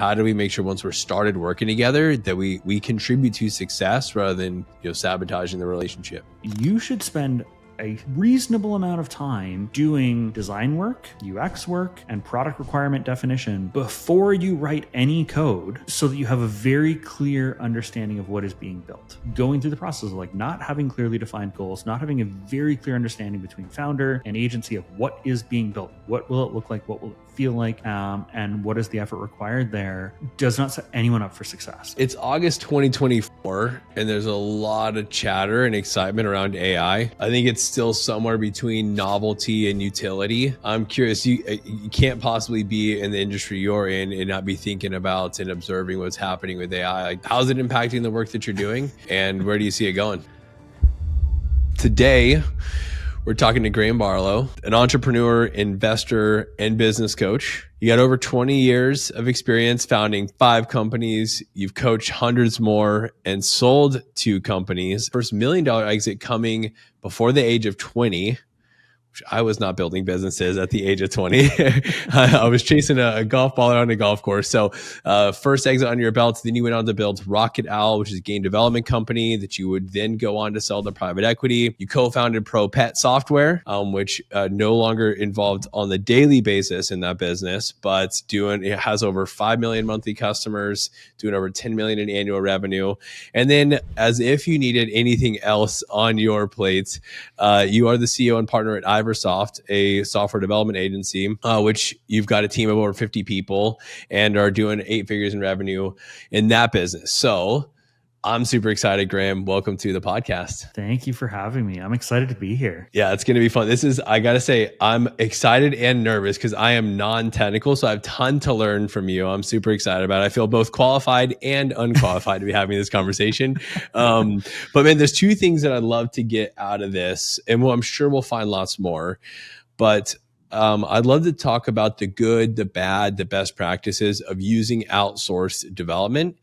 How do we make sure once we're started working together that we contribute to success rather than sabotaging the relationship? You should spend a reasonable amount of time doing design work, UX work, and product requirement definition before you write any code so that you have a very clear understanding of what is being built. Going through the process of like not having clearly defined goals, not having a very clear understanding between founder and agency of what is being built, what will it look like, what will it feel like, and what is the effort required there, does not set anyone up for success. It's August 2024, and there's a lot of chatter and excitement around AI. I think it's still somewhere between novelty and utility. I'm curious, you can't possibly be in the industry you're in and not be thinking about and observing what's happening with AI. Like, how's it impacting the work that you're doing, and where do you see it going? Today, we're talking to Graeme Barlow, an entrepreneur, investor, and business coach. You got over 20 years of experience founding 5 companies. You've coached hundreds more and sold 2 companies. First $1 million exit coming before the age of 20. I was not building businesses at the age of 20. I was chasing a golf ball around a golf course. So first exit under your belt, then you went on to build Rocket Owl, which is a game development company that you would then go on to sell to private equity. You co-founded Pro Pet Software, which no longer involved on the daily basis in that business, but it has over 5 million monthly customers, doing over 10 million in annual revenue. And then as if you needed anything else on your plate, you are the CEO and partner at Iversoft, a software development agency, which you've got a team of over 50 people and are doing 8 figures in revenue in that business. So I'm super excited, Graeme. Welcome to the podcast. Thank you for having me. I'm excited to be here. Yeah, it's going to be fun. I got to say, I'm excited and nervous because I am non-technical. So I have a ton to learn from you. I'm super excited about it. I feel both qualified and unqualified to be having this conversation. But man, there's 2 things that I'd love to get out of this. And I'm sure we'll find lots more. But I'd love to talk about the good, the bad, the best practices of using outsourced development.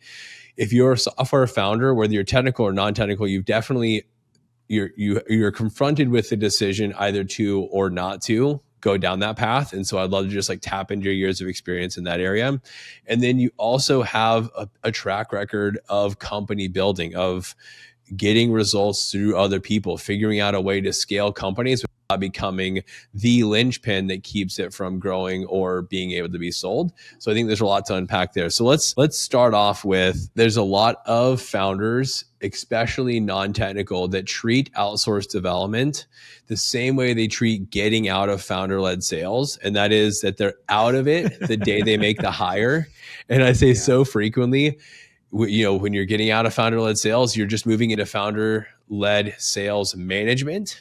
If you're a software founder, whether you're technical or non-technical, you're confronted with the decision either to or not to go down that path. And so I'd love to just tap into your years of experience in that area. And then you also have a track record of company building, of getting results through other people, figuring out a way to scale companies without becoming the linchpin that keeps it from growing or being able to be sold. So I think there's a lot to unpack there. So let's start off with, there's a lot of founders, especially non-technical, that treat outsourced development the same way they treat getting out of founder-led sales. And that is that they're out of it the day they make the hire. And I say so frequently, when you're getting out of founder-led sales, you're just moving into founder-led sales management.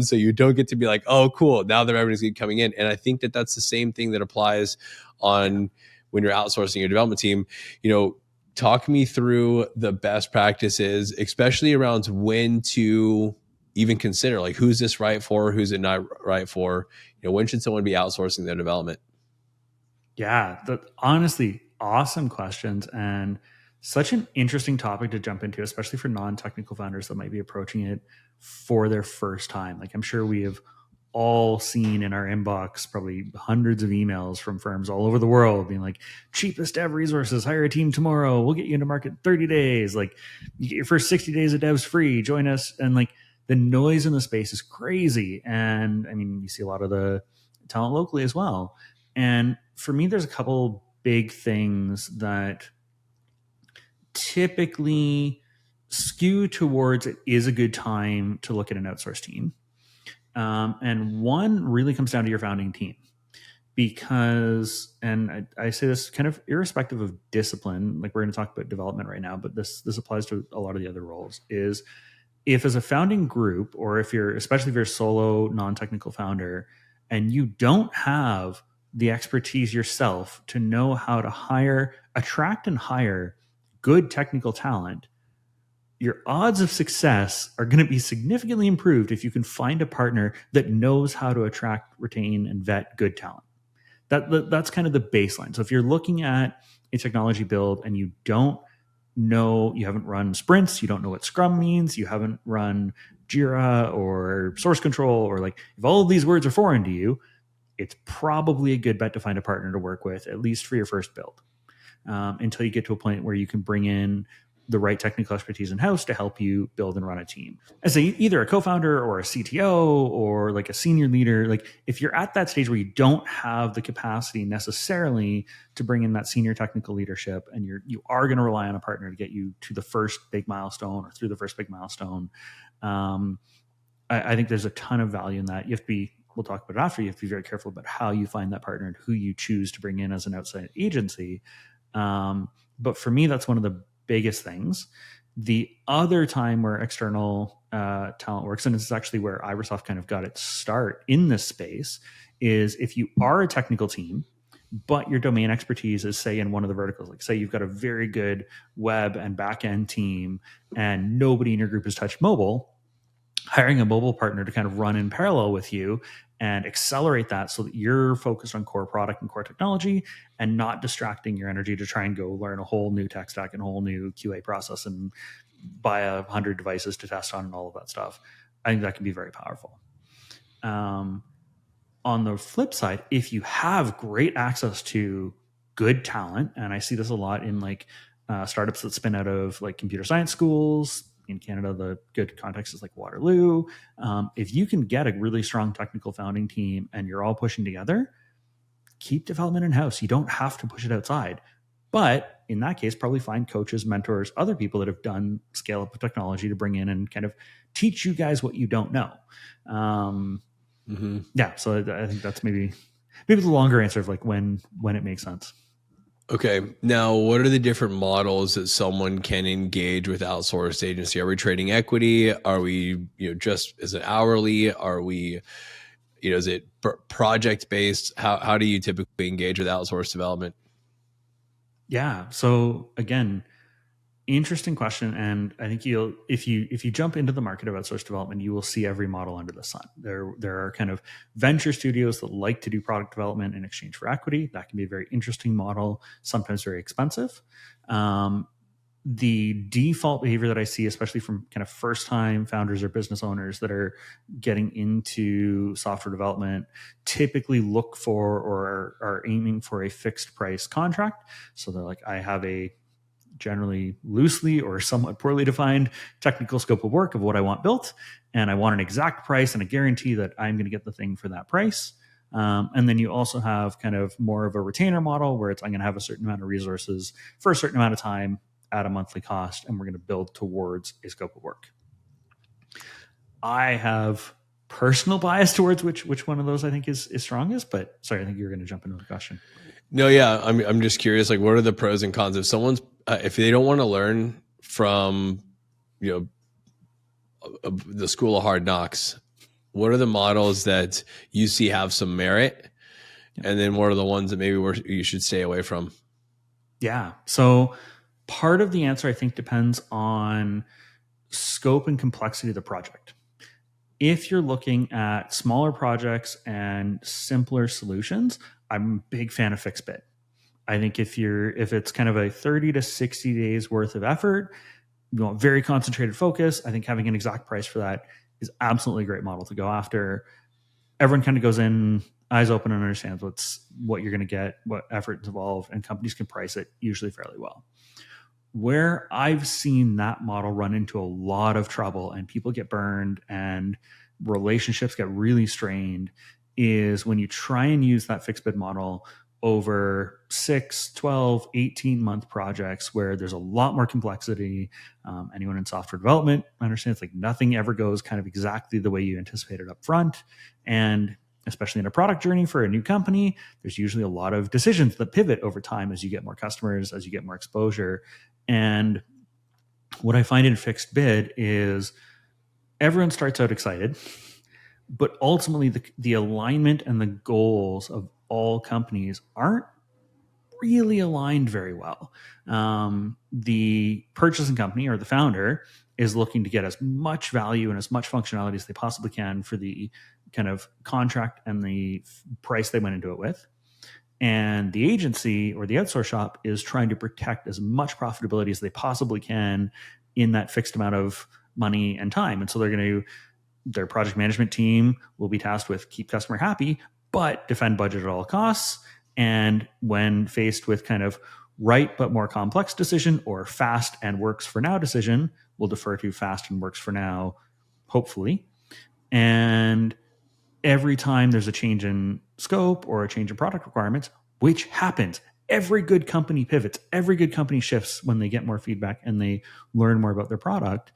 So you don't get to be like, oh, cool, now the revenue's coming in. And I think that that's the same thing that applies on when you're outsourcing your development team. Talk me through the best practices, especially around when to even consider, who's this right for, who's it not right for? When should someone be outsourcing their development? Yeah, honestly, awesome questions, and such an interesting topic to jump into, especially for non-technical founders that might be approaching it for their first time. I'm sure we have all seen in our inbox probably hundreds of emails from firms all over the world being like, cheapest dev resources, hire a team tomorrow, we'll get you into market in 30 days. You get your first 60 days of devs free, join us. And the noise in the space is crazy. And you see a lot of the talent locally as well. And for me, there's a couple big things that typically skew towards it is a good time to look at an outsourced team. And one really comes down to your founding team, because, and I say this kind of irrespective of discipline, we're going to talk about development right now, but this applies to a lot of the other roles, is if as a founding group, or especially if you're a solo non-technical founder and you don't have the expertise yourself to know how to attract and hire good technical talent, your odds of success are going to be significantly improved if you can find a partner that knows how to attract, retain, and vet good talent. That's kind of the baseline. So if you're looking at a technology build and you don't know, you haven't run sprints, you don't know what Scrum means, you haven't run Jira or source control, or if all of these words are foreign to you, it's probably a good bet to find a partner to work with, at least for your first build. until you get to a point where you can bring in the right technical expertise in-house to help you build and run a team. As either a co-founder or a CTO or like a senior leader, like if you're at that stage where you don't have the capacity necessarily to bring in that senior technical leadership, and you are going to rely on a partner to get you to the first big milestone or through the first big milestone, I think there's a ton of value in that. You have to be, we'll talk about it after, you have to be very careful about how you find that partner and who you choose to bring in as an outside agency. But for me, that's one of the biggest things. The other time where external talent works, and this is actually where Iversoft kind of got its start in this space, is if you are a technical team, but your domain expertise is, say, in one of the verticals. Like, say you've got a very good web and back-end team and nobody in your group has touched mobile, hiring a mobile partner to kind of run in parallel with you and accelerate that so that you're focused on core product and core technology and not distracting your energy to try and go learn a whole new tech stack and a whole new QA process and buy 100 devices to test on and all of that stuff. I think that can be very powerful. On the flip side, if you have great access to good talent, and I see this a lot in like startups that spin out of like computer science schools. In Canada, the good context is like Waterloo. If you can get a really strong technical founding team and you're all pushing together, keep development in-house. You don't have to push it outside. But in that case, probably find coaches, mentors, other people that have done scale up technology to bring in and kind of teach you guys what you don't know. Yeah, so I think that's maybe the longer answer of like when it makes sense. Okay. Now, what are the different models that someone can engage with outsourced agency? Are we trading equity? Are we, just as an hourly? Are we, is it project based? How do you typically engage with outsourced development? Yeah. So again, interesting question. And I think if you jump into the market of outsourced development, you will see every model under the sun. There are kind of venture studios that like to do product development in exchange for equity. That can be a very interesting model, sometimes very expensive. The default behavior that I see, especially from kind of first-time founders or business owners that are getting into software development, typically look for or are aiming for a fixed price contract. So they're like, I have a generally loosely or somewhat poorly defined technical scope of work of what I want built, and I want an exact price and a guarantee that I'm going to get the thing for that price. And then you also have kind of more of a retainer model where it's, I'm going to have a certain amount of resources for a certain amount of time at a monthly cost, and we're going to build towards a scope of work. I have personal bias towards which one of those I think is strongest, but sorry, I think you're going to jump into the question. No, yeah, I'm just curious. Like, what are the pros and cons if someone's if they don't want to learn from the school of hard knocks? What are the models that you see have some merit, and then what are the ones that maybe you should stay away from? Yeah, so part of the answer I think depends on scope and complexity of the project. If you're looking at smaller projects and simpler solutions, I'm a big fan of fixed bid. I think if it's kind of a 30 to 60 days worth of effort, you want very concentrated focus, I think having an exact price for that is absolutely a great model to go after. Everyone kind of goes in eyes open and understands what you're going to get, what effort's involved, and companies can price it usually fairly well. Where I've seen that model run into a lot of trouble and people get burned and relationships get really strained is when you try and use that fixed bid model over 6, 12, 18-month projects where there's a lot more complexity. Anyone in software development understands like nothing ever goes kind of exactly the way you anticipated up front. And especially in a product journey for a new company, there's usually a lot of decisions that pivot over time as you get more customers, as you get more exposure. And what I find in fixed bid is everyone starts out excited, but ultimately the alignment and the goals of all companies aren't really aligned very well. The purchasing company or the founder is looking to get as much value and as much functionality as they possibly can for the kind of contract and the price they went into it with. And the agency or the outsource shop is trying to protect as much profitability as they possibly can in that fixed amount of money and time. And so their project management team will be tasked with keep customer happy, but defend budget at all costs. And when faced with kind of right but more complex decision or fast and works for now decision, we'll defer to fast and works for now, hopefully. And every time there's a change in scope or a change in product requirements, which happens, every good company pivots, every good company shifts when they get more feedback and they learn more about their product.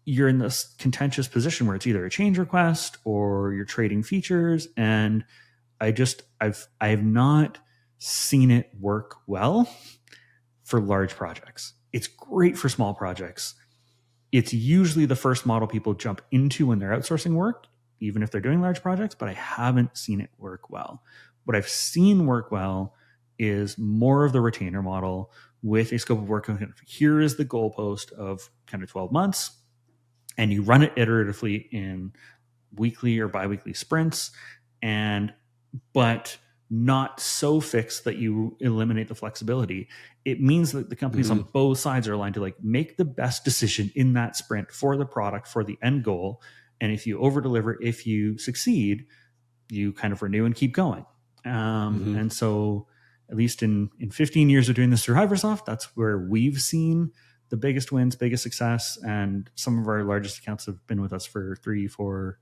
You're in this contentious position where it's either a change request or you're trading features. And I have not seen it work well for large projects. It's great for small projects. It's usually the first model people jump into when they're outsourcing work, even if they're doing large projects, but I haven't seen it work well. What I've seen work well is more of the retainer model with a scope of work. Here is the goalpost of kind of 12 months, and you run it iteratively in weekly or biweekly sprints, but not so fixed that you eliminate the flexibility. It means that the companies on both sides are aligned to like make the best decision in that sprint for the product, for the end goal. And if you over deliver, if you succeed, you kind of renew and keep going. And so at least in 15 years of doing this through Iversoft, that's where we've seen the biggest wins, biggest success. And some of our largest accounts have been with us for 3, 4,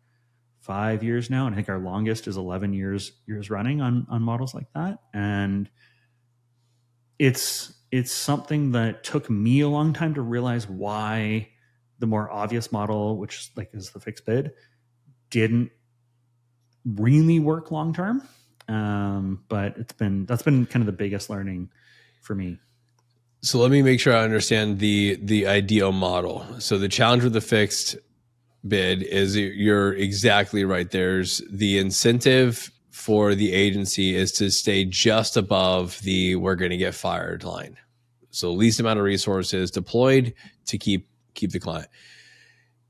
5 years now. And I think our longest is 11 years running on models like that. And it's something that took me a long time to realize why the more obvious model, which like is the fixed bid, didn't really work long term. But that's been kind of the biggest learning for me. So let me make sure I understand the ideal model. So the challenge with the fixed bid is you're exactly right. There's the incentive for the agency is to stay just above the we're going to get fired line. So least amount of resources deployed to keep the client.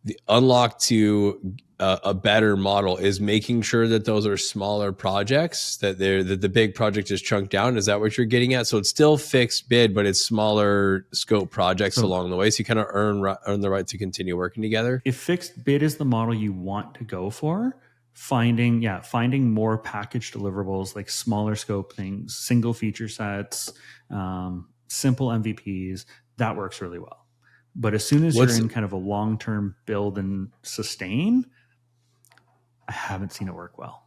The unlock to a better model is making sure that those are smaller projects, that the big project is chunked down. Is that what you're getting at? So it's still fixed bid, but it's smaller scope projects along the way. So you kind of earn the right to continue working together. If fixed bid is the model you want to go for, finding more packaged deliverables, like smaller scope things, single feature sets, simple MVPs, that works really well. But as soon as you're in kind of a long-term build and sustain, I haven't seen it work well.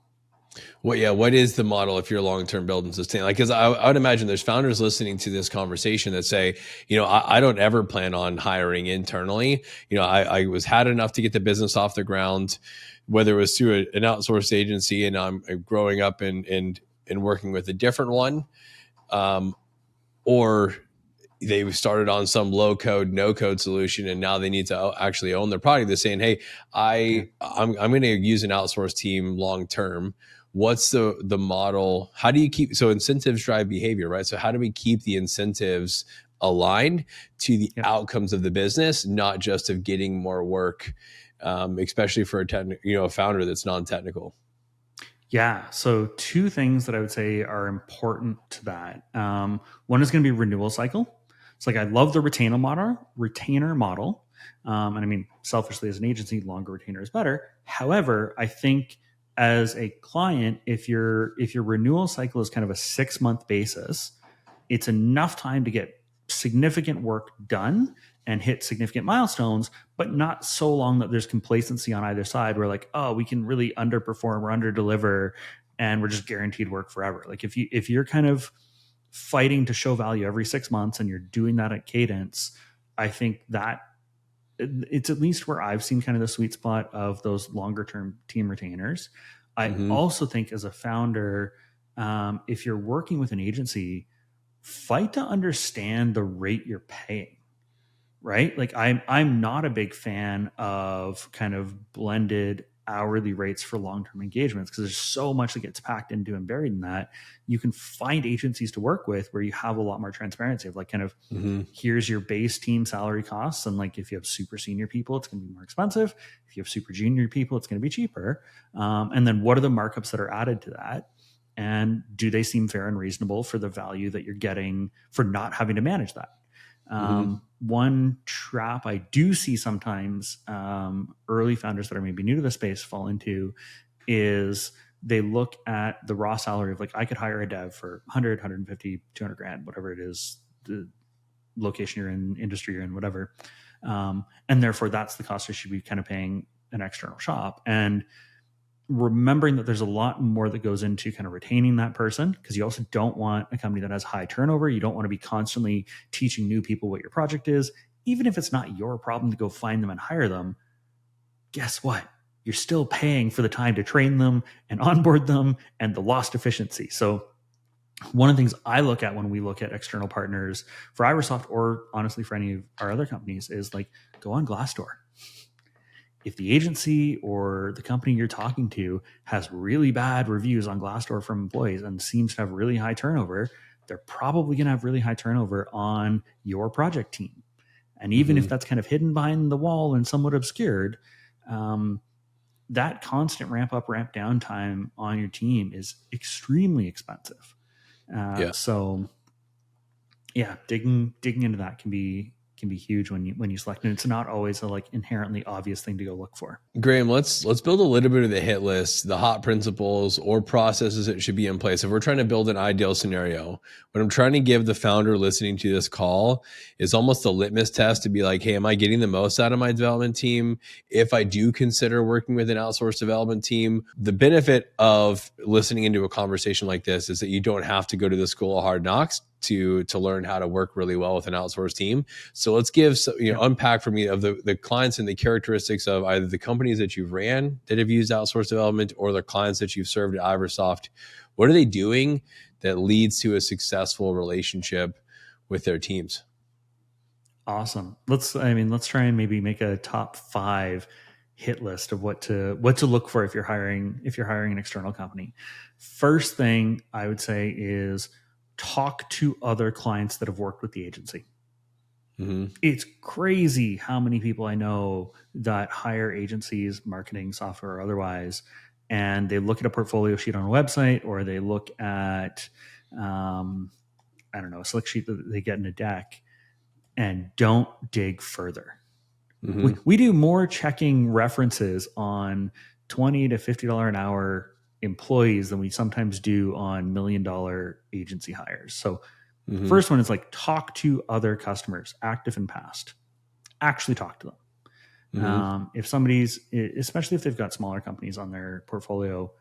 What is the model if you're long-term build and sustain? Like, because I would imagine there's founders listening to this conversation that say, I don't ever plan on hiring internally. I had enough to get the business off the ground, whether it was through an outsourced agency and I'm growing up and working with a different one, or they started on some low code, no code solution, and now they need to actually own their product. They're saying, hey, I'm going to use an outsourced team long term. What's the model? How do you keep, so incentives drive behavior, right? So how do we keep the incentives aligned to the outcomes of the business, not just of getting more work, especially for a founder that's non-technical? Yeah. So 2 things that I would say are important to that. One is going to be renewal cycle. It's like I love the retainer model. And I mean, selfishly as an agency, longer retainer is better. However, I think as a client, if your renewal cycle is kind of a 6-month basis, it's enough time to get significant work done and hit significant milestones, but not so long that there's complacency on either side. We're like, oh, we can really underperform or underdeliver, and we're just guaranteed work forever. Like if you're kind of fighting to show value every 6 months and you're doing that at cadence, I think that it's at least where I've seen kind of the sweet spot of those longer term team retainers. I also think as a founder, if you're working with an agency, fight to understand the rate you're paying, right? Like I'm not a big fan of kind of blended hourly rates for long-term engagements because there's so much that gets packed into and buried in that. You can find agencies to work with where you have a lot more transparency of like kind of here's your base team salary costs, and like if you have super senior people, it's going to be more expensive. If you have super junior people, it's going to be cheaper. And then what are the markups that are added to that? And do they seem fair and reasonable for the value that you're getting for not having to manage that? One trap I do see sometimes early founders that are maybe new to the space fall into is they look at the raw salary of like, I could hire a dev for 100, 150, 200 grand, whatever it is the location you're in, industry you're in, whatever. And therefore that's the cost you should be kind of paying an external shop. And remembering that there's a lot more that goes into kind of retaining that person, because you also don't want a company that has high turnover. You don't want to be constantly teaching new people what your project is. Even if it's not your problem to go find them and hire them, guess what? You're still paying for the time to train them and onboard them and the lost efficiency. So one of the things I look at when we look at external partners for Iversoft, or honestly for any of our other companies, is like, go on Glassdoor. If the agency or the company you're talking to has really bad reviews on Glassdoor from employees and seems to have really high turnover, they're probably going to have really high turnover on your project team. And even if that's kind of hidden behind the wall and somewhat obscured, that constant ramp up, ramp down time on your team is extremely expensive. So yeah, digging into that can be huge when you select, and it's not always a like inherently obvious thing to go look for. Graeme, let's build a little bit of the hit list, the hot principles or processes that should be in place. If we're trying to build an ideal scenario, what I'm trying to give the founder listening to this call is almost a litmus test to be like, hey, am I getting the most out of my development team? If I do consider working with an outsourced development team, the benefit of listening into a conversation like this is that you don't have to go to the school of hard knocks to learn how to work really well with an outsourced team. So let's give, unpack for me of the clients and the characteristics of either the companies that you've ran that have used outsourced development or the clients that you've served at Iversoft. What are they doing that leads to a successful relationship with their teams? Awesome. Let's try and maybe make a top 5 hit list of what to look for if you're hiring an external company. First thing I would say is talk to other clients that have worked with the agency. It's crazy how many people I know that hire agencies, marketing, software, or otherwise, and they look at a portfolio sheet on a website, or they look at, a slick sheet that they get in a deck, and don't dig further. We do more checking references on $20 to $50 an hour employees than we sometimes do on $1 million agency hires. So the first one is like, talk to other customers, active and past. Actually talk to them. If somebody's, especially if they've got smaller companies on their portfolio,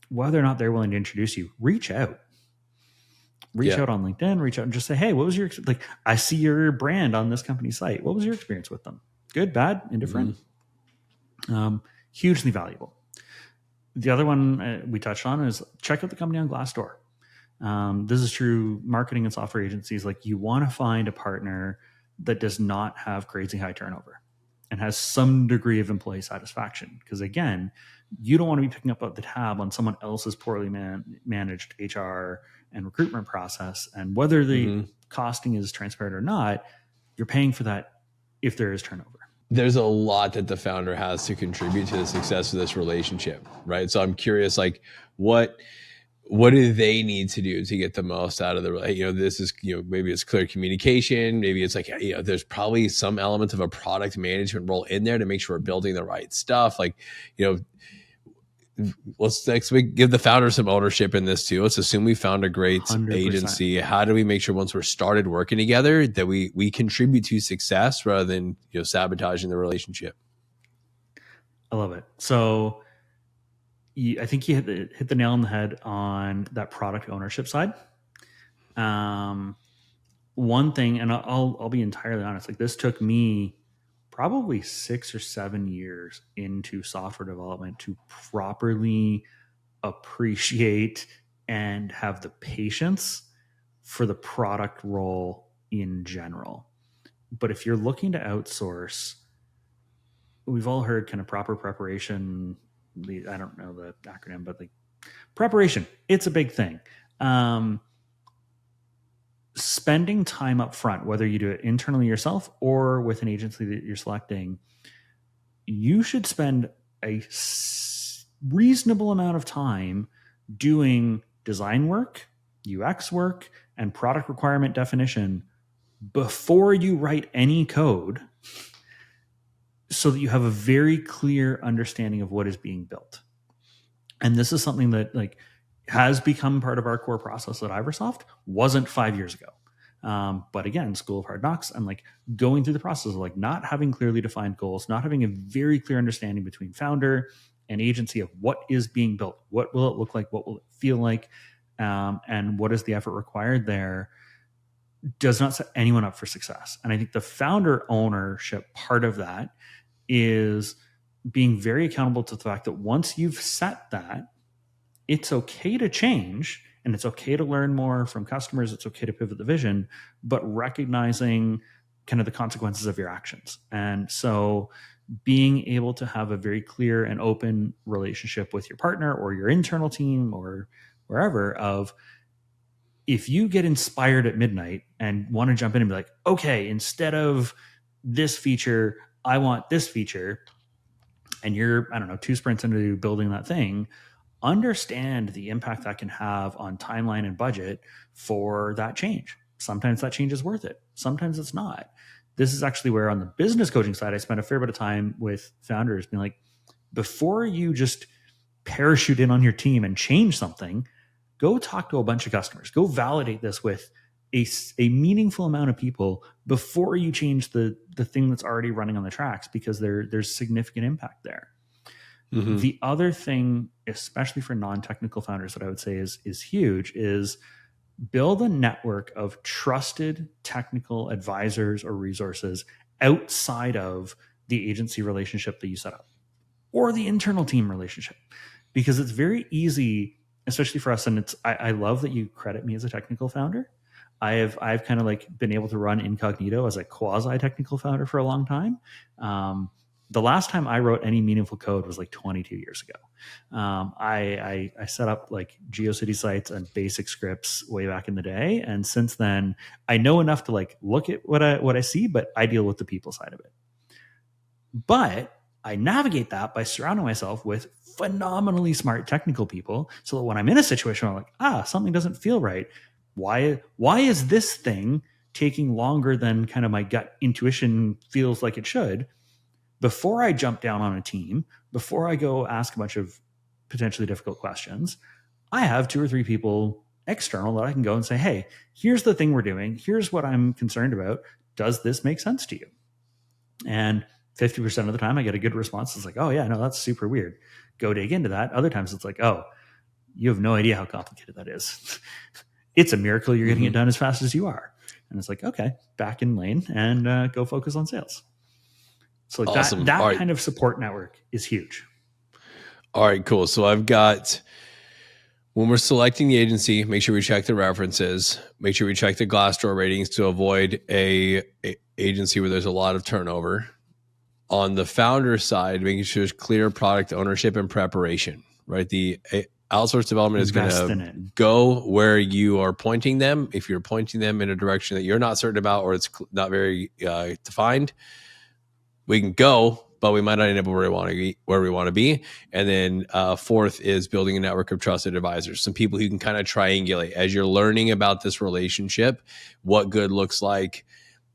whether or not they're willing to introduce you, reach out. Reach out on LinkedIn, reach out and just say, hey, what was your, like, I see your brand on this company's site. What was your experience with them? Good, bad, indifferent? Hugely valuable. The other one we touched on is check out the company on Glassdoor. This is true marketing and software agencies. Like, you want to find a partner that does not have crazy high turnover and has some degree of employee satisfaction. Because again, you don't want to be picking up the tab on someone else's poorly managed HR and recruitment process. And whether the costing is transparent or not, you're paying for that if there is turnover. There's a lot that the founder has to contribute to the success of this relationship, right? So I'm curious, like, what do they need to do to get the most out of the, this is, maybe it's clear communication. Maybe it's like, there's probably some element of a product management role in there to make sure we're building the right stuff. Like, let's give the founder some ownership in this too. Let's assume we found a great 100%. Agency. How do we make sure once we're started working together that we contribute to success rather than sabotaging the relationship? I love it. So I think you hit the nail on the head on that product ownership side. One thing, and I'll be entirely honest, like, this took me probably 6 or 7 years into software development to properly appreciate and have the patience for the product role in general. But if you're looking to outsource, we've all heard kind of proper preparation. I don't know the acronym, but like, preparation, it's a big thing. Spending time up front, whether you do it internally yourself or with an agency that you're selecting, you should spend a reasonable amount of time doing design work, UX work, and product requirement definition before you write any code, so that you have a very clear understanding of what is being built. And this is something that, like, has become part of our core process at Iversoft. Wasn't 5 years ago. But again, School of Hard Knocks, I'm like going through the process of like not having clearly defined goals, not having a very clear understanding between founder and agency of what is being built, what will it look like, what will it feel like, and what is the effort required there, does not set anyone up for success. And I think the founder ownership part of that is being very accountable to the fact that once you've set that, it's okay to change and it's okay to learn more from customers. It's okay to pivot the vision, but recognizing kind of the consequences of your actions. And so being able to have a very clear and open relationship with your partner or your internal team or wherever of, if you get inspired at midnight and want to jump in and be like, okay, instead of this feature, I want this feature, and you're, I don't know, 2 sprints into building that thing, understand the impact that can have on timeline and budget for that change. Sometimes that change is worth it. Sometimes it's not. This is actually where on the business coaching side, I spent a fair bit of time with founders being like, before you just parachute in on your team and change something, go talk to a bunch of customers. Go validate this with a meaningful amount of people before you change the thing that's already running on the tracks, because there's significant impact there. Mm-hmm. The other thing, especially for non-technical founders, that I would say is huge, is build a network of trusted technical advisors or resources outside of the agency relationship that you set up or the internal team relationship, because it's very easy, especially for us. And I love that you credit me as a technical founder. I've kind of like been able to run incognito as a quasi technical founder for a long time. The last time I wrote any meaningful code was like 22 years ago. I set up like GeoCity sites and basic scripts way back in the day. And since then I know enough to like look at what I see, but I deal with the people side of it. But I navigate that by surrounding myself with phenomenally smart technical people, so that when I'm in a situation where I'm like, something doesn't feel right. Why is this thing taking longer than kind of my gut intuition feels like it should? Before I jump down on a team, before I go ask a bunch of potentially difficult questions, I have 2 or 3 people external that I can go and say, hey, here's the thing we're doing. Here's what I'm concerned about. Does this make sense to you? And 50% of the time I get a good response. It's like, oh yeah, no, that's super weird. Go dig into that. Other times it's like, oh, you have no idea how complicated that is. It's a miracle you're getting it done as fast as you are. And it's like, okay, back in lane and go focus on sales. So like awesome. that kind of support network is huge. All right, cool. So I've got, when we're selecting the agency, make sure we check the references, make sure we check the Glassdoor ratings to avoid a agency where there's a lot of turnover. On the founder side, making sure there's clear product ownership and preparation, right? The outsourced development is going to go where you are pointing them. If you're pointing them in a direction that you're not certain about, or it's not very defined, we can go, but we might not enable where we want to be. And then fourth is building a network of trusted advisors, some people who can kind of triangulate as you're learning about this relationship, what good looks like.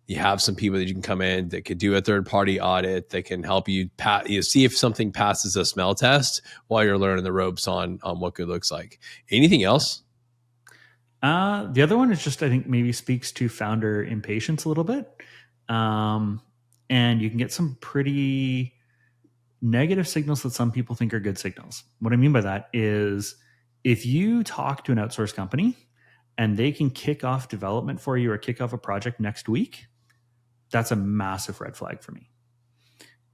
You have some people that you can come in that could do a third-party audit that can help you see if something passes a smell test while you're learning the ropes on what good looks like. Anything else? The other one is just, I think, maybe speaks to founder impatience a little bit. And you can get some pretty negative signals that some people think are good signals. What I mean by that is, if you talk to an outsourced company and they can kick off development for you or kick off a project next week, that's a massive red flag for me.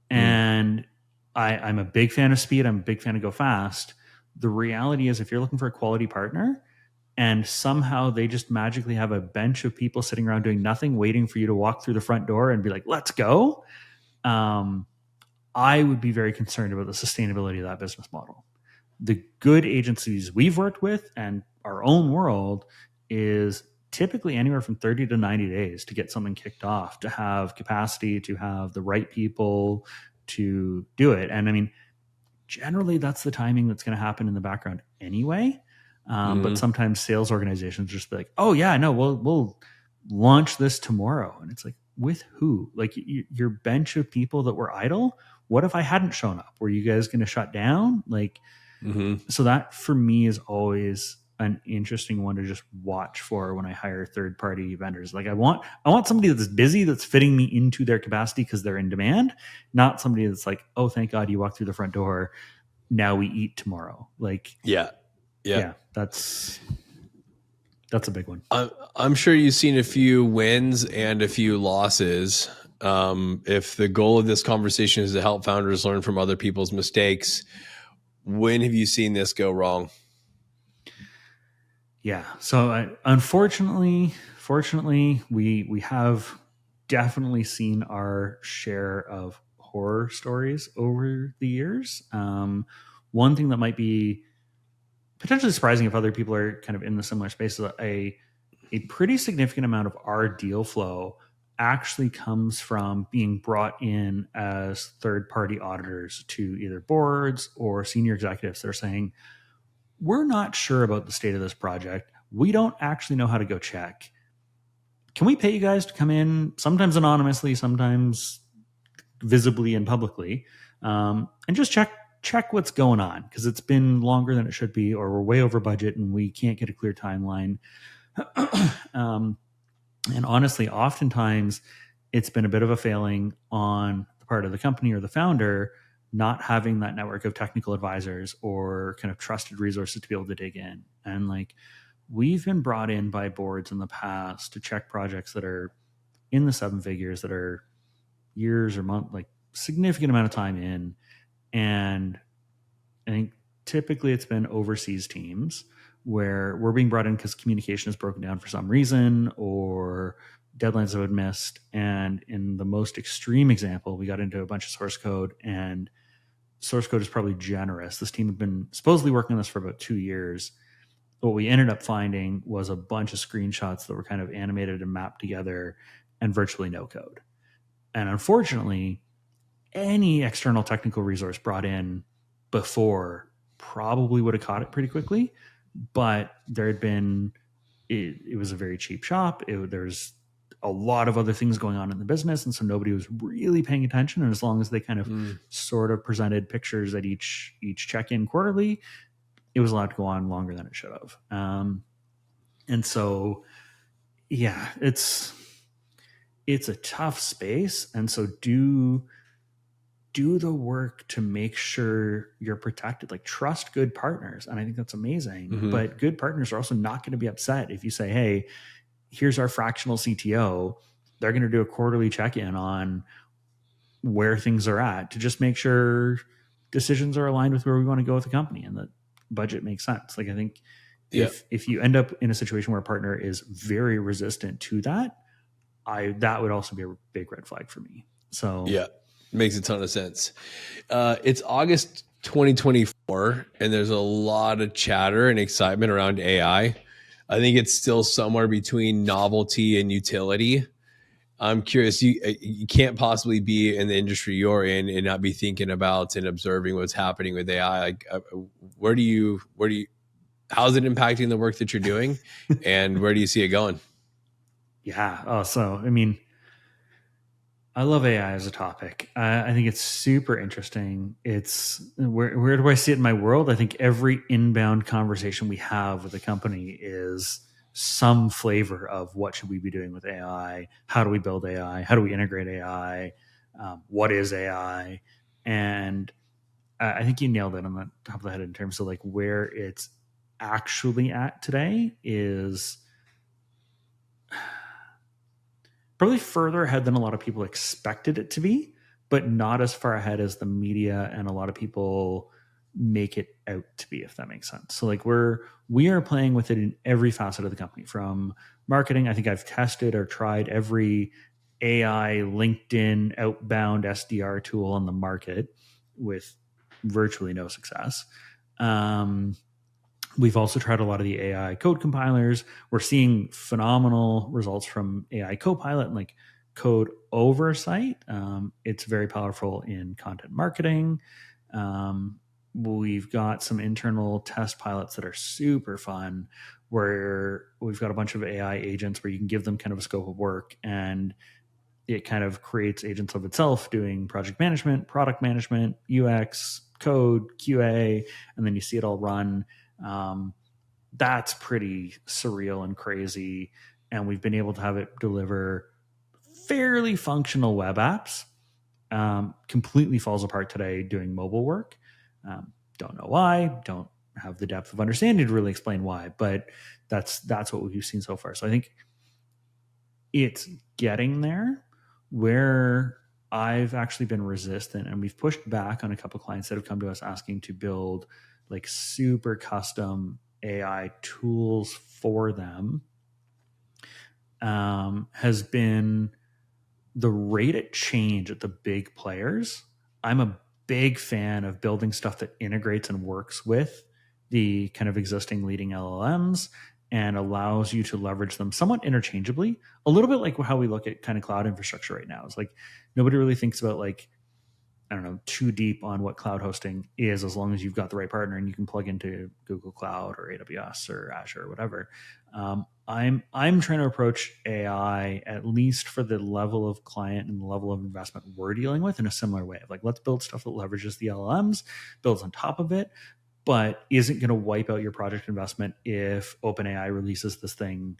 And I'm a big fan of speed. I'm a big fan of go fast. The reality is, if you're looking for a quality partner and somehow they just magically have a bench of people sitting around doing nothing, waiting for you to walk through the front door and be like, let's go, I would be very concerned about the sustainability of that business model. The good agencies we've worked with and our own world is typically anywhere from 30 to 90 days to get something kicked off, to have capacity, to have the right people to do it. And I mean, generally that's the timing that's going to happen in the background anyway. But sometimes sales organizations just be like, oh yeah, no, we'll launch this tomorrow. And it's like, with who? Like your bench of people that were idle. What if I hadn't shown up? Were you guys going to shut down? Like, so that for me is always an interesting one to just watch for when I hire third-party vendors. Like I want somebody that's busy, that's fitting me into their capacity because they're in demand, not somebody that's like, oh, thank God you walked through the front door. Now we eat tomorrow. Like, Yeah. That's a big one. I'm sure you've seen a few wins and a few losses. If the goal of this conversation is to help founders learn from other people's mistakes, when have you seen this go wrong? Yeah. So unfortunately, fortunately, we have definitely seen our share of horror stories over the years. One thing that might be potentially surprising if other people are kind of in the similar space is a pretty significant amount of our deal flow actually comes from being brought in as third-party auditors to either boards or senior executives that are saying, we're not sure about the state of this project. We don't actually know how to go check. Can we pay you guys to come in, sometimes anonymously, sometimes visibly and publicly, and just check what's going on? Because it's been longer than it should be, or we're way over budget and we can't get a clear timeline. And honestly, oftentimes it's been a bit of a failing on the part of the company or the founder not having that network of technical advisors or kind of trusted resources to be able to dig in. And like we've been brought in by boards in the past to check projects that are in the seven figures, that are years or months, like significant amount of time in. And I think typically it's been overseas teams where we're being brought in because communication is broken down for some reason or deadlines have been missed. And in the most extreme example, we got into a bunch of source code, and source code is probably generous. This team had been supposedly working on this for about 2 years. What we ended up finding was a bunch of screenshots that were kind of animated and mapped together and virtually no code. And unfortunately, any external technical resource brought in before probably would have caught it pretty quickly. But there had been, it was a very cheap shop. There's a lot of other things going on in the business. And so nobody was really paying attention. And as long as they kind of sort of presented pictures at each check-in quarterly, it was allowed to go on longer than it should have. And so, yeah, it's a tough space. And so do the work to make sure you're protected. Like trust good partners. And I think that's amazing. Mm-hmm. But good partners are also not going to be upset if you say, hey, here's our fractional CTO. They're going to do a quarterly check-in on where things are at to just make sure decisions are aligned with where we want to go with the company and that budget makes sense. Like I think if you end up in a situation where a partner is very resistant to that, that would also be a big red flag for me. So yeah. Makes a ton of sense. It's August 2024, and there's a lot of chatter and excitement around AI. I think it's still somewhere between novelty and utility. I'm curious, you can't possibly be in the industry you're in and not be thinking about and observing what's happening with AI. Like, how's it impacting the work that you're doing, and where do you see it going? Yeah. Oh, so I mean, I love AI as a topic. I think it's super interesting. It's where do I see it in my world? I think every inbound conversation we have with a company is some flavor of what should we be doing with AI? How do we build AI? How do we integrate AI? What is AI? And I think you nailed it on the top of the head in terms of like where it's actually at today is probably further ahead than a lot of people expected it to be, but not as far ahead as the media and a lot of people make it out to be, if that makes sense. So like we are playing with it in every facet of the company, from marketing. I think I've tested or tried every AI LinkedIn outbound SDR tool on the market with virtually no success. We've also tried a lot of the AI code compilers. We're seeing phenomenal results from AI Copilot and like code oversight. It's very powerful in content marketing. We've got some internal test pilots that are super fun, where we've got a bunch of AI agents where you can give them kind of a scope of work and it kind of creates agents of itself doing project management, product management, UX, code, QA, and then you see it all run. that's pretty surreal and crazy. And we've been able to have it deliver fairly functional web apps. Completely falls apart today doing mobile work. Don't know why. Don't have the depth of understanding to really explain why, but that's what we've seen so far. So I think it's getting there where I've actually been resistant, and we've pushed back on a couple of clients that have come to us asking to build like super custom AI tools for them. Has been the rate of change at the big players. I'm a big fan of building stuff that integrates and works with the kind of existing leading LLMs and allows you to leverage them somewhat interchangeably. A little bit like how we look at kind of cloud infrastructure right now. It's like nobody really thinks about like, I don't know, too deep on what cloud hosting is, as long as you've got the right partner and you can plug into Google Cloud or AWS or Azure or whatever. I'm trying to approach AI, at least for the level of client and the level of investment we're dealing with, in a similar way. Like, let's build stuff that leverages the LLMs, builds on top of it, but isn't going to wipe out your project investment if OpenAI releases this thing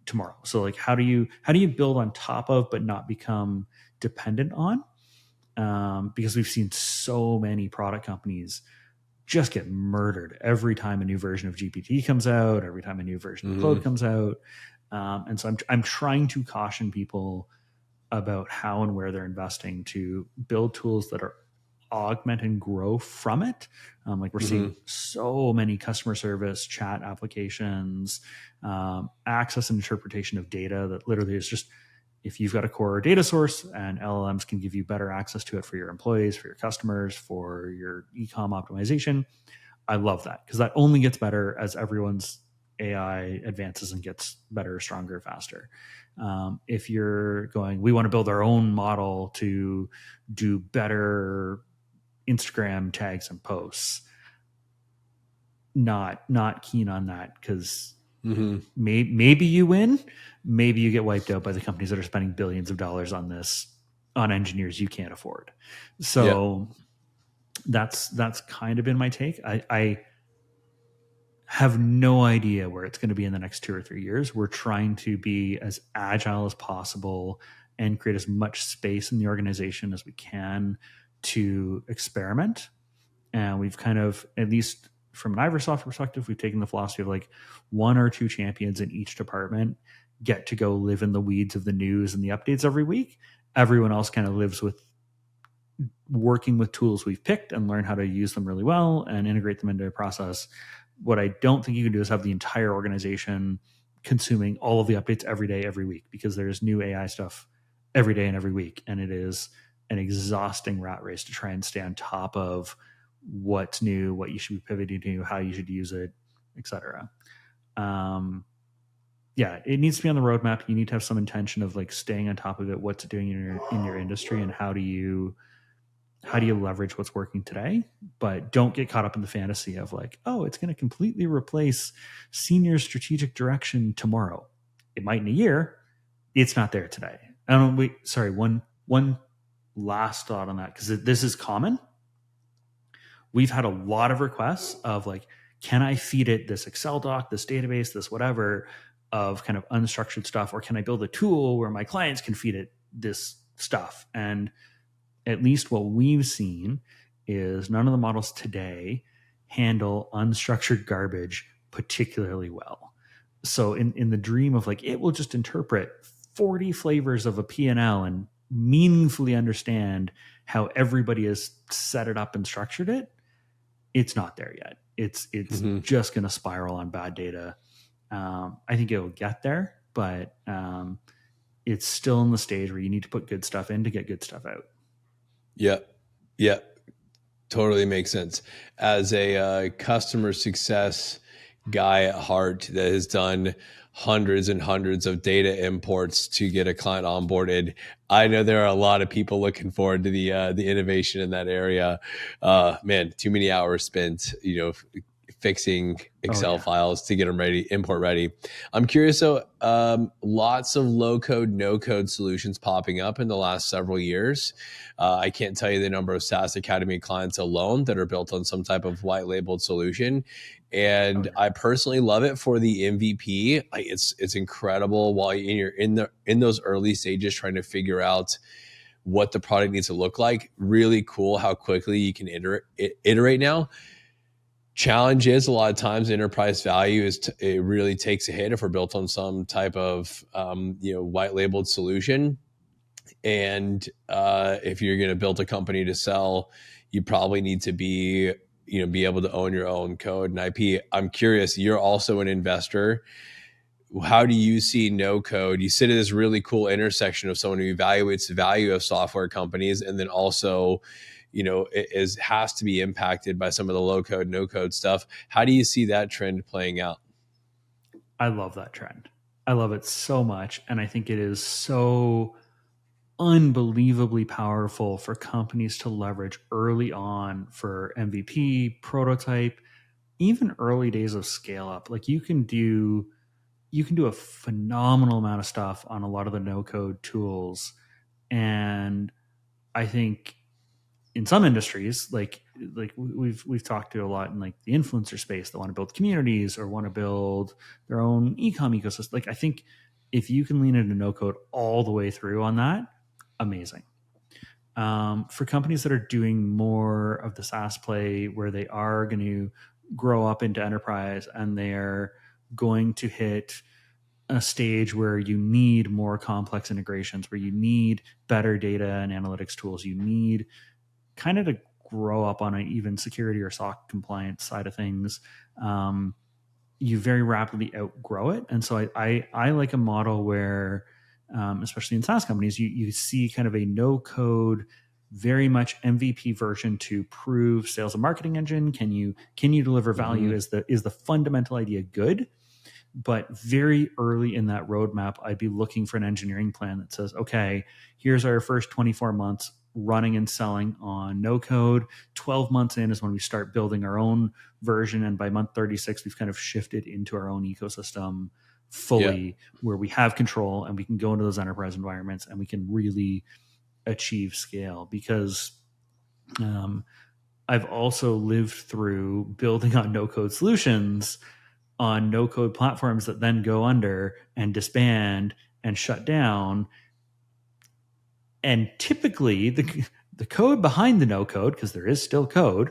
tomorrow. So like, how do you build on top of but not become dependent on? Because we've seen so many product companies just get murdered every time a new version of GPT comes out, every time a new version of Claude comes out. And so I'm trying to caution people about how and where they're investing to build tools that are augment and grow from it. Like we're seeing so many customer service chat applications, access and interpretation of data that literally is just, if you've got a core data source and LLMs can give you better access to it for your employees, for your customers, for your e-com optimization. I love that, because that only gets better as everyone's AI advances and gets better, stronger, faster. If you're going, we want to build our own model to do better Instagram tags and posts, not keen on that, because maybe you win, maybe you get wiped out by the companies that are spending billions of dollars on this, on engineers you can't afford. So that's kind of been my take. I have no idea where it's going to be in the next 2 or 3 years. We're trying to be as agile as possible and create as much space in the organization as we can to experiment. And we've kind of, at least from an Iversoft perspective, we've taken the philosophy of like 1 or 2 champions in each department get to go live in the weeds of the news and the updates every week. Everyone else kind of lives with working with tools we've picked and learn how to use them really well and integrate them into a process. What I don't think you can do is have the entire organization consuming all of the updates every day, every week, because there's new AI stuff every day and every week. And it is an exhausting rat race to try and stay on top of what's new, what you should be pivoting to, how you should use it, etc. It needs to be on the roadmap. You need to have some intention of like staying on top of it, what's it doing in your industry, and how do you leverage what's working today. But don't get caught up in the fantasy of like, oh, it's going to completely replace senior strategic direction tomorrow. It might in a year. It's not there today. One last thought on that, because this is common. We've had a lot of requests of like, can I feed it this Excel doc, this database, this whatever, of kind of unstructured stuff, or can I build a tool where my clients can feed it this stuff? And at least what we've seen is none of the models today handle unstructured garbage particularly well. So in the dream of like, it will just interpret 40 flavors of a P&L and meaningfully understand how everybody has set it up and structured it, it's not there yet. It's just going to spiral on bad data. I think it'll get there, but it's still in the stage where you need to put good stuff in to get good stuff out. Yeah. Totally makes sense. As a customer success guy at heart that has done hundreds and hundreds of data imports to get a client onboarded, I know there are a lot of people looking forward to the innovation in that area. Man, too many hours spent, fixing Oh Excel yeah. files to get them ready, import ready. I'm curious. So, lots of low code, no code solutions popping up in the last several years. I can't tell you the number of SaaS Academy clients alone that are built on some type of white labeled solution. Oh And yeah. I personally love it for the MVP. Like it's incredible while you're in those early stages trying to figure out what the product needs to look like. Really cool how quickly you can iterate now. Challenge is a lot of times enterprise value it really takes a hit if we're built on some type of white labeled solution. And if you're going to build a company to sell, you probably need to be able to own your own code and IP. I'm curious, you're also an investor. How do you see no code? You sit at this really cool intersection of someone who evaluates the value of software companies, and then also, it has to be impacted by some of the low code, no code stuff. How do you see that trend playing out? I love that trend. I love it so much. And I think it is so unbelievably powerful for companies to leverage early on for MVP, prototype, even early days of scale up. Like you can do a phenomenal amount of stuff on a lot of the no code tools. And I think in some industries, like we've talked to a lot in like the influencer space that want to build communities or want to build their own e-com ecosystem. Like I think if you can lean into no code all the way through on that, amazing. For companies that are doing more of the SaaS play where they are going to grow up into enterprise and they're going to hit a stage where you need more complex integrations, where you need better data and analytics tools, you need kind of to grow up on an even security or SOC compliance side of things, you very rapidly outgrow it. And so I like a model where, especially in SaaS companies, you see kind of a no code, very much MVP version to prove sales and marketing engine. Can you deliver value? Mm-hmm. Is the fundamental idea good? But very early in that roadmap, I'd be looking for an engineering plan that says, okay, here's our first 24 months running and selling on no code. 12 months in is when we start building our own version. And by month 36, we've kind of shifted into our own ecosystem fully, Yeah. where we have control and we can go into those enterprise environments and we can really achieve scale. Because I've also lived through building on no code solutions on no code platforms that then go under and disband and shut down. And typically the code behind the no code, because there is still code,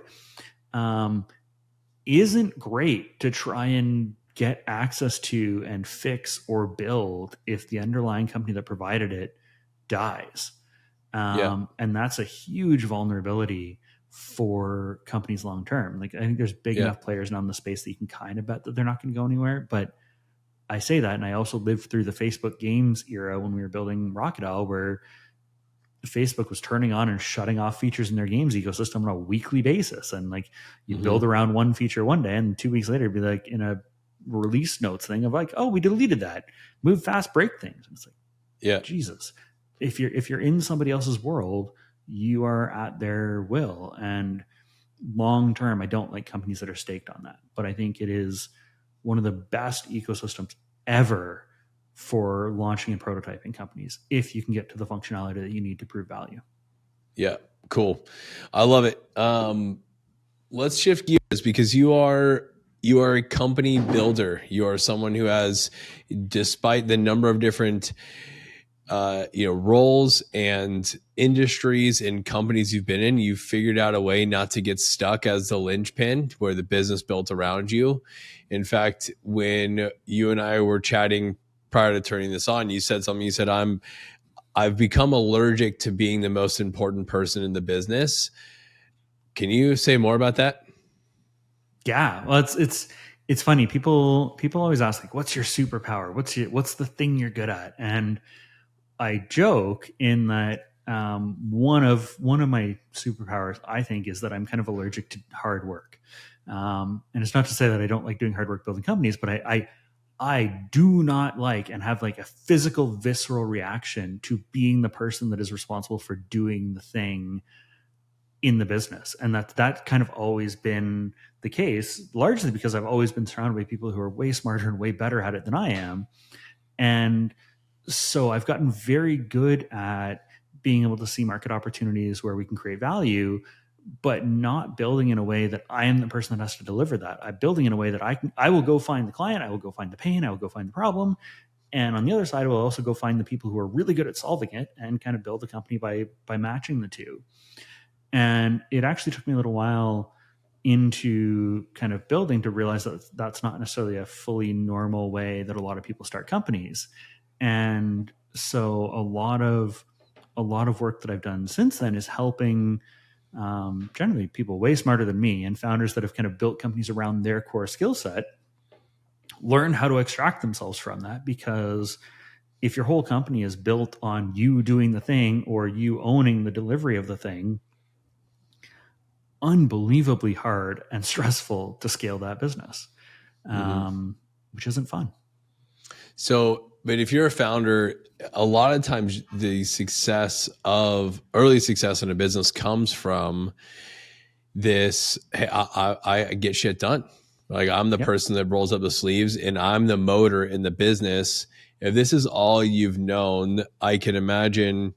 isn't great to try and get access to and fix or build if the underlying company that provided it dies. Yeah. And that's a huge vulnerability for companies long term. Like I think there's big Yeah. enough players now in the space that you can kind of bet that they're not going to go anywhere. But I say that, and I also lived through the Facebook games era when we were building Rocket Owl, where Facebook was turning on and shutting off features in their games ecosystem on a weekly basis. And like you'd Mm-hmm. build around one feature one day, and 2 weeks later it'd be like in a release notes thing of like, oh, we deleted that. Move fast, break things. And it's like, Yeah. Jesus. If you're in somebody else's world, you are at their will. And long term, I don't like companies that are staked on that. But I think it is one of the best ecosystems ever for launching and prototyping companies if you can get to the functionality that you need to prove value. Yeah. Cool. I love it. Let's shift gears because you are a company builder. You are someone who has, despite the number of different roles and industries and companies you've been in, you've figured out a way not to get stuck as the linchpin where the business built around you. In fact, when you and I were chatting prior to turning this on, you said something. You said, I've become allergic to being the most important person in the business. Can you say more about that? Yeah, well, it's funny. People always ask like, "What's your superpower? What's the thing you're good at?" And I joke in that one of my superpowers, I think, is that I'm kind of allergic to hard work. And it's not to say that I don't like doing hard work building companies, but I do not like and have like a physical, visceral reaction to being the person that is responsible for doing the thing in the business. And that kind of always been the case, largely because I've always been surrounded by people who are way smarter and way better at it than I am. And so I've gotten very good at being able to see market opportunities where we can create value, but not building in a way that I am the person that has to deliver that. I'm building in a way that I will go find the client, I will go find the pain, I will go find the problem. And on the other side, I will also go find the people who are really good at solving it and kind of build the company by matching the two. And it actually took me a little while into kind of building to realize that that's not necessarily a fully normal way that a lot of people start companies. And so a lot of work that I've done since then is helping generally people way smarter than me and founders that have kind of built companies around their core skill set learn how to extract themselves from that. Because if your whole company is built on you doing the thing or you owning the delivery of the thing, unbelievably hard and stressful to scale that business, which isn't fun. So, but if you're a founder, a lot of times the early success in a business comes from this, hey, I get shit done. Like I'm the person that rolls up the sleeves and I'm the motor in the business. If this is all you've known, I can imagine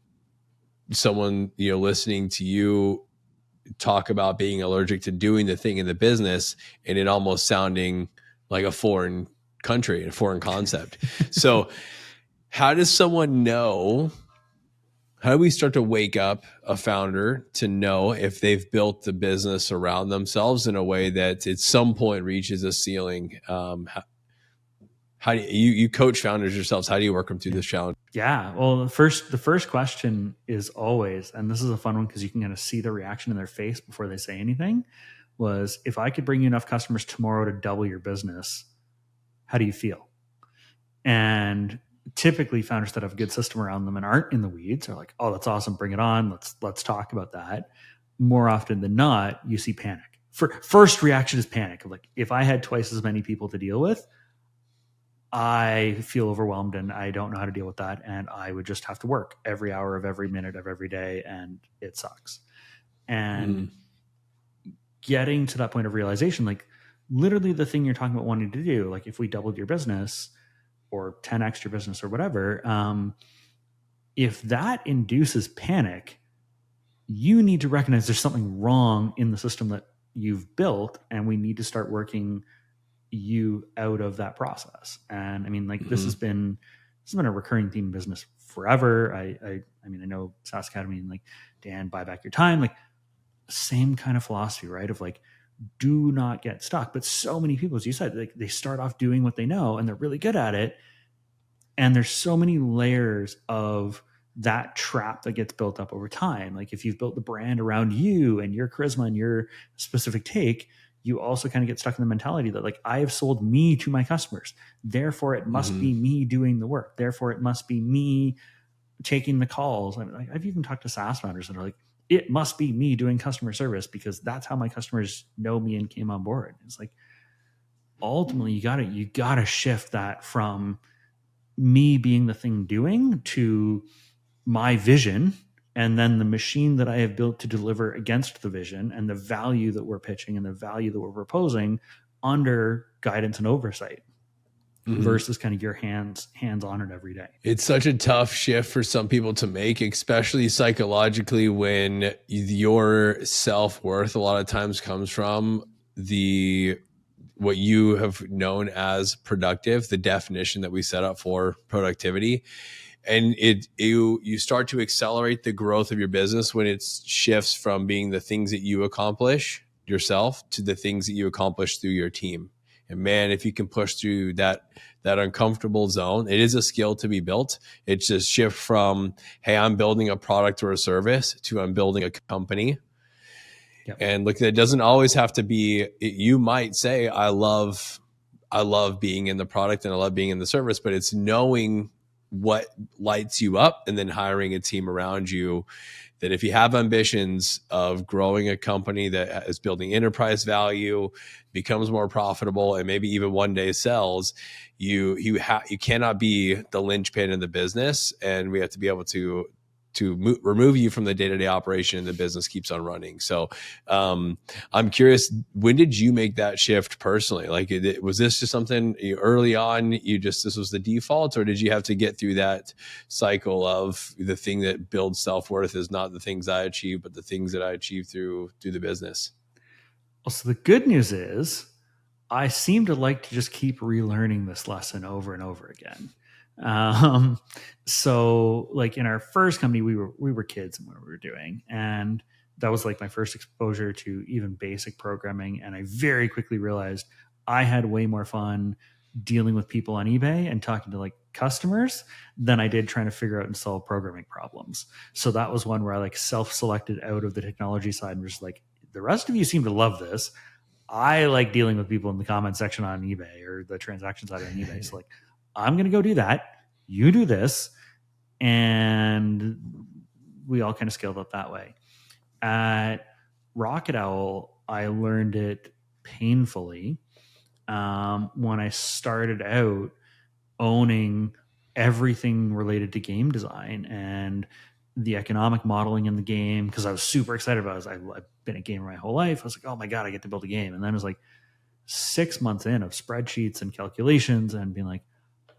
someone, listening to you talk about being allergic to doing the thing in the business and it almost sounding like a foreign country, a foreign concept. So how does someone know, how do we start to wake up a founder to know if they've built the business around themselves in a way that at some point reaches a ceiling? How do you coach founders yourselves? How do you work them through this challenge? Yeah. Well, the first question is always, and this is a fun one because you can kind of see the reaction in their face before they say anything, was if I could bring you enough customers tomorrow to double your business, how do you feel? And typically founders that have a good system around them and aren't in the weeds are like, oh, that's awesome. Bring it on. Let's talk about that. More often than not, you see panic. First reaction is panic. Like if I had twice as many people to deal with, I feel overwhelmed and I don't know how to deal with that. And I would just have to work every hour of every minute of every day. And it sucks. And getting to that point of realization, like literally the thing you're talking about wanting to do, like if we doubled your business or 10x your business or whatever, if that induces panic, you need to recognize there's something wrong in the system that you've built. And we need to start working you out of that process. And I mean, like this has been a recurring theme in business forever. I mean, I know SaaS Academy and like Dan, buy back your time, like same kind of philosophy, right? Of like, do not get stuck. But so many people, as you said, like they start off doing what they know and they're really good at it. And there's so many layers of that trap that gets built up over time. Like if you've built the brand around you and your charisma and your specific take, you also kind of get stuck in the mentality that like, I have sold me to my customers. Therefore it must be me doing the work. Therefore it must be me taking the calls. And like, I've even talked to SaaS founders that are like, it must be me doing customer service because that's how my customers know me and came on board. It's like, ultimately you gotta shift that from me being the thing doing to my vision, and then the machine that I have built to deliver against the vision and the value that we're pitching and the value that we're proposing under guidance and oversight versus kind of your hands on it every day. It's such a tough shift for some people to make, especially psychologically, when your self-worth a lot of times comes from what you have known as productive, the definition that we set up for productivity. And you start to accelerate the growth of your business when it shifts from being the things that you accomplish yourself to the things that you accomplish through your team. And man, if you can push through that uncomfortable zone, it is a skill to be built. It's just shift from, hey, I'm building a product or a service to I'm building a company. Yep. And look, it doesn't always have to be, you might say, I love being in the product and I love being in the service, but it's knowing what lights you up and then hiring a team around you that if you have ambitions of growing a company that is building enterprise value, becomes more profitable, and maybe even one day sells, you cannot be the linchpin in the business. And we have to be able to remove you from the day-to-day operation, and the business keeps on running. So I'm curious, when did you make that shift personally? Like, was this just something early on, this was the default, or did you have to get through that cycle of the thing that builds self-worth is not the things I achieve, but the things that I achieve through the business? Well, so the good news is I seem to like to just keep relearning this lesson over and over again. So like in our first company, we were kids in what we were doing, and that was like my first exposure to even basic programming. And I very quickly realized I had way more fun dealing with people on eBay and talking to like customers than I did trying to figure out and solve programming problems. So that was one where I like self-selected out of the technology side and was like, the rest of you seem to love this. I like dealing with people in the comment section on eBay or the transaction side on eBay. So like, I'm going to go do that. You do this. And we all kind of scaled up that way. At Rocket Owl, I learned it painfully when I started out owning everything related to game design and the economic modeling in the game, because I was super excited about it. I've been a gamer my whole life. I was like, oh my God, I get to build a game. And then it was like 6 months in of spreadsheets and calculations and being like,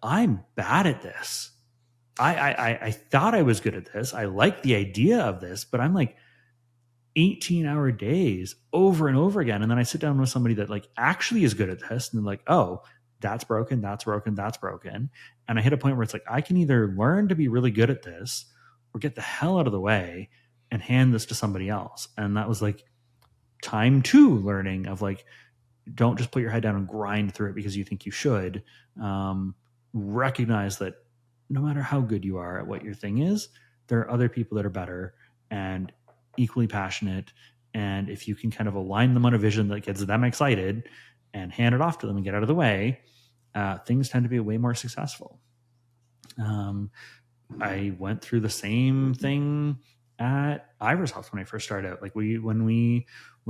I'm bad at this. I thought I was good at this. I like the idea of this, but I'm like 18-hour days over and over again. And then I sit down with somebody that like actually is good at this, and they're like, oh, that's broken, that's broken, that's broken. And I hit a point where it's like, I can either learn to be really good at this or get the hell out of the way and hand this to somebody else. And that was like time 2 learning of like, don't just put your head down and grind through it because you think you should. Recognize that no matter how good you are at what your thing is, there are other people that are better and equally passionate. And if you can kind of align them on a vision that gets them excited and hand it off to them and get out of the way, things tend to be way more successful. I went through the same thing at Iversoft when I first started out. Like when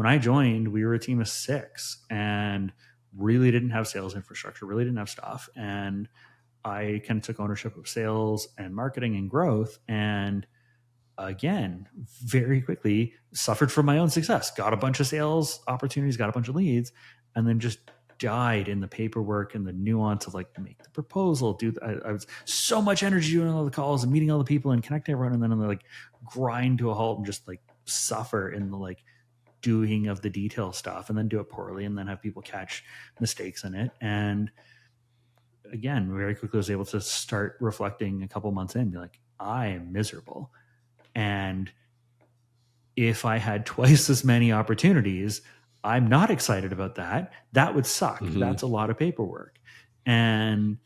I joined, we were a team of 6 and really didn't have sales infrastructure, really didn't have stuff. And I kind of took ownership of sales and marketing and growth. And again, very quickly suffered from my own success, got a bunch of sales opportunities, got a bunch of leads, and then just died in the paperwork and the nuance of like, make the proposal, I was so much energy doing all the calls and meeting all the people and connecting everyone. And then they like grind to a halt and just like suffer in the like doing of the detail stuff, and then do it poorly and then have people catch mistakes in it. And again, very quickly was able to start reflecting a couple months in, be like, I am miserable. And if I had twice as many opportunities, I'm not excited about that. That would suck. Mm-hmm. That's a lot of paperwork. And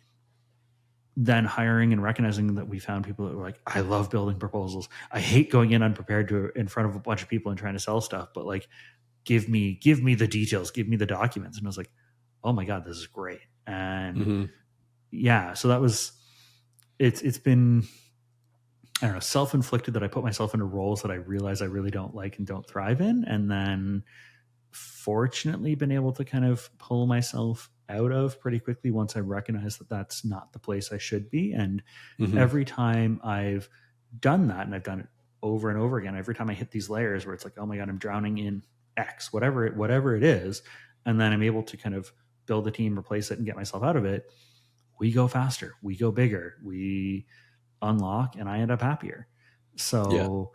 then hiring and recognizing that we found people that were like, I love building proposals. I hate going in unprepared in front of a bunch of people and trying to sell stuff, but like, give me the details, give me the documents. And I was like, oh my God, this is great. And mm-hmm. yeah, so that was, it's been, I don't know, self-inflicted that I put myself into roles that I realize I really don't like and don't thrive in. And then fortunately been able to kind of pull myself out of pretty quickly once I recognize that that's not the place I should be. And mm-hmm. every time I've done that, and I've done it over and over again, every time I hit these layers where it's like, oh my God, I'm drowning in X, whatever it is. And then I'm able to kind of build a team, replace it, and get myself out of it. We go faster, we go bigger, we unlock, and I end up happier. So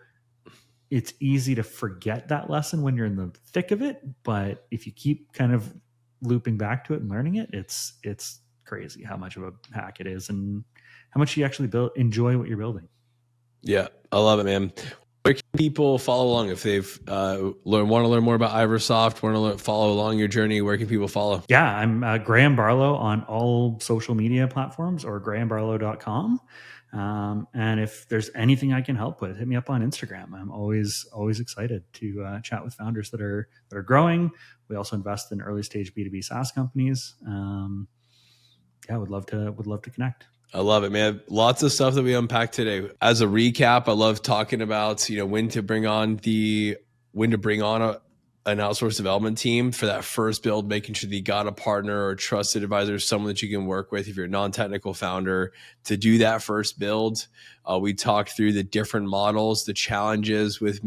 it's easy to forget that lesson when you're in the thick of it. But if you keep kind of looping back to it and learning it, it's crazy how much of a hack it is and how much you actually enjoy what you're building. Yeah, I love it, man. Where can people follow along if they've want to learn more about Iversoft, want to follow along your journey? Where can people follow? Yeah, I'm Graeme Barlow on all social media platforms, or graemebarlow.com. And if there's anything I can help with, hit me up on Instagram. I'm always excited to chat with founders that are growing. We also invest in early stage B2B SaaS companies. Would love to connect. I love it, man. Lots of stuff that we unpacked today. As a recap, I love talking about, when to bring on an outsourced development team for that first build, making sure that you got a partner or a trusted advisor, someone that you can work with if you're a non-technical founder to do that first build. We talked through the different models, the challenges with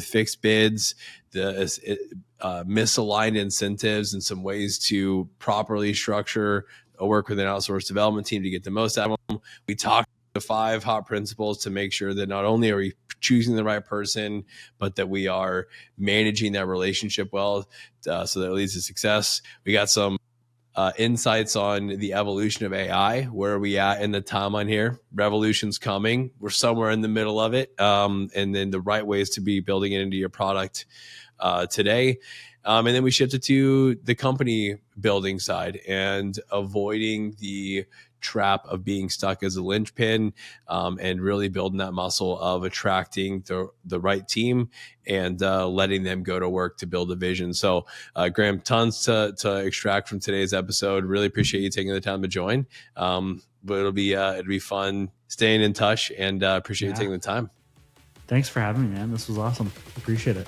fixed bids, the misaligned incentives, and some ways to properly structure or work with an outsourced development team to get the most out of them. We talked the 5 hot principles to make sure that not only are we choosing the right person, but that we are managing that relationship well, so that it leads to success. We got some insights on the evolution of AI. Where are we at in the timeline here? Revolution's coming. We're somewhere in the middle of it. And then the right ways to be building it into your product today. And then we shifted to the company building side and avoiding the trap of being stuck as a linchpin, and really building that muscle of attracting the right team and letting them go to work to build a vision. So Graeme, tons to extract from today's episode. Really appreciate you taking the time to join. But it'll be fun staying in touch, and appreciate you taking the time. Thanks for having me, man. This was awesome. Appreciate it.